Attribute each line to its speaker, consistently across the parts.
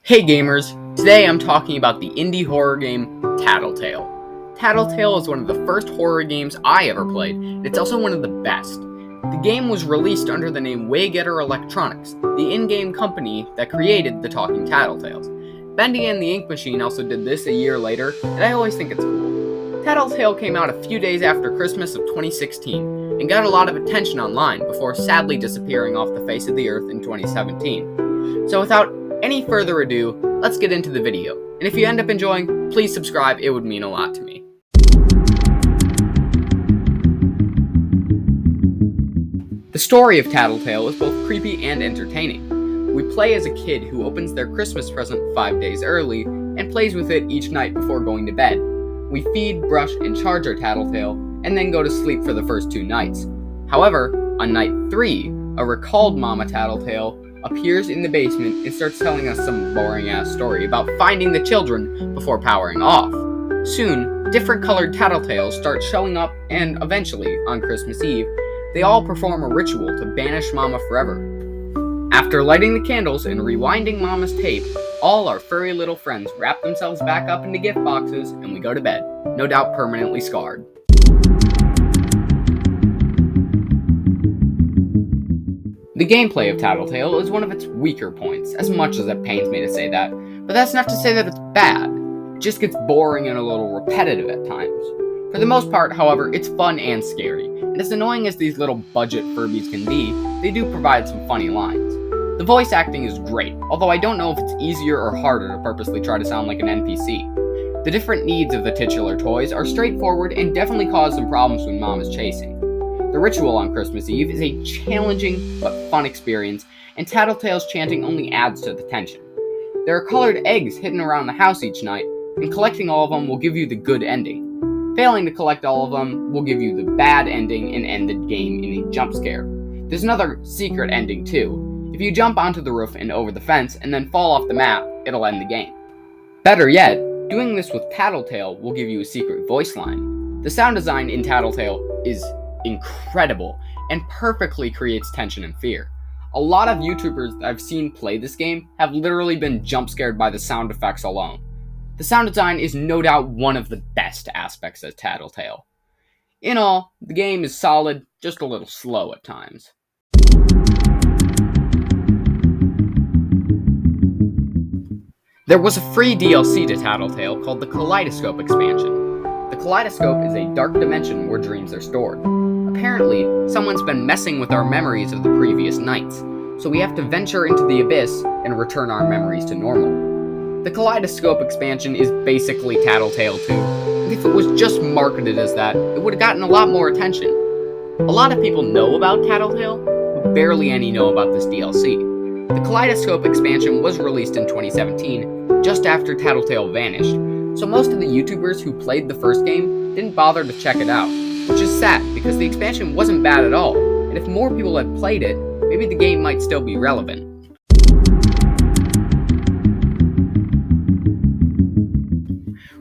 Speaker 1: Hey gamers, today I'm talking about the indie horror game Tattletail. Tattletail is one of the first horror games I ever played, and it's also one of the best. The game was released under the name Waygetter Electronics, the in-game company that created the talking Tattletails. Bendy and the Ink Machine also did this a year later, and I always think it's cool. Tattletail came out a few days after Christmas of 2016, and got a lot of attention online before sadly disappearing off the face of the earth in 2017. So without any further ado, let's get into the video. And if you end up enjoying, please subscribe, it would mean a lot to me. The story of Tattletail is both creepy and entertaining. We play as a kid who opens their Christmas present 5 days early and plays with it each night before going to bed. We feed, brush, and charge our Tattletail, and then go to sleep for the first 2 nights. However, on night 3, a recalled Mama Tattletail appears in the basement and starts telling us some boring-ass story about finding the children before powering off. Soon, different colored Tattletails start showing up, and eventually, on Christmas Eve, they all perform a ritual to banish Mama forever. After lighting the candles and rewinding Mama's tape, all our furry little friends wrap themselves back up into gift boxes and we go to bed, no doubt permanently scarred. The gameplay of Tattletail is one of its weaker points, as much as it pains me to say that, but that's not to say that it's bad. It just gets boring and a little repetitive at times. For the most part, however, it's fun and scary, and as annoying as these little budget Furbies can be, they do provide some funny lines. The voice acting is great, although I don't know if it's easier or harder to purposely try to sound like an NPC. The different needs of the titular toys are straightforward and definitely cause some problems when Mom is chasing. The ritual on Christmas Eve is a challenging but fun experience, and Tattletail's chanting only adds to the tension. There are colored eggs hidden around the house each night, and collecting all of them will give you the good ending. Failing to collect all of them will give you the bad ending and end the game in a jump scare. There's another secret ending too. If you jump onto the roof and over the fence and then fall off the map, it'll end the game. Better yet, doing this with Tattletail will give you a secret voice line. The sound design in Tattletail is incredible and perfectly creates tension and fear. A lot of YouTubers I've seen play this game have literally been jump scared by the sound effects alone. The sound design is no doubt one of the best aspects of Tattletail. In all, the game is solid, just a little slow at times. There was a free DLC to Tattletail called the Kaleidoscope expansion. The Kaleidoscope is a dark dimension where dreams are stored. Apparently, someone's been messing with our memories of the previous nights, so we have to venture into the abyss and return our memories to normal. The Kaleidoscope expansion is basically Tattletail 2, and if it was just marketed as that, it would have gotten a lot more attention. A lot of people know about Tattletail, but barely any know about this DLC. The Kaleidoscope expansion was released in 2017, just after Tattletail vanished, so most of the YouTubers who played the first game didn't bother to check it out, which is sad because the expansion wasn't bad at all, and if more people had played it, maybe the game might still be relevant.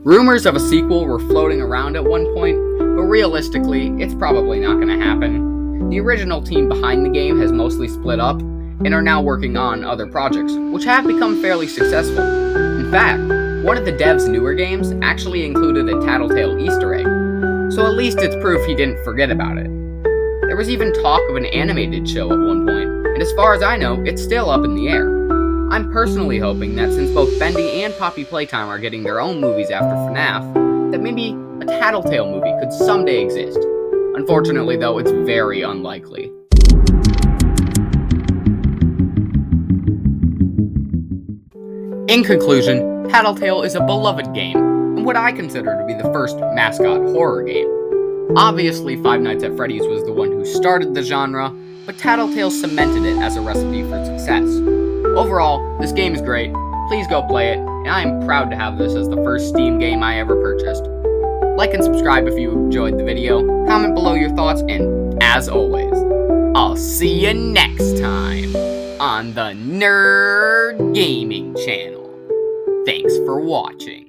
Speaker 1: Rumors of a sequel were floating around at one point, but realistically, it's probably not going to happen. The original team behind the game has mostly split up, and are now working on other projects, which have become fairly successful. In fact, one of the devs' newer games actually included a Tattletail Easter egg, so at least it's proof he didn't forget about it. There was even talk of an animated show at one point, and as far as I know, it's still up in the air. I'm personally hoping that since both Bendy and Poppy Playtime are getting their own movies after FNAF, that maybe a Tattletail movie could someday exist. Unfortunately though, it's very unlikely. In conclusion, Tattletail is a beloved game, and what I consider to be the first Mascot horror game. Obviously, Five Nights at Freddy's was the one who started the genre, but Tattletail cemented it as a recipe for success. Overall, this game is great, please go play it, and I am proud to have this as the first Steam game I ever purchased. Like and subscribe if you enjoyed the video, comment below your thoughts, and as always, I'll see you next time on the Nerd Gaming Channel. Thanks for watching.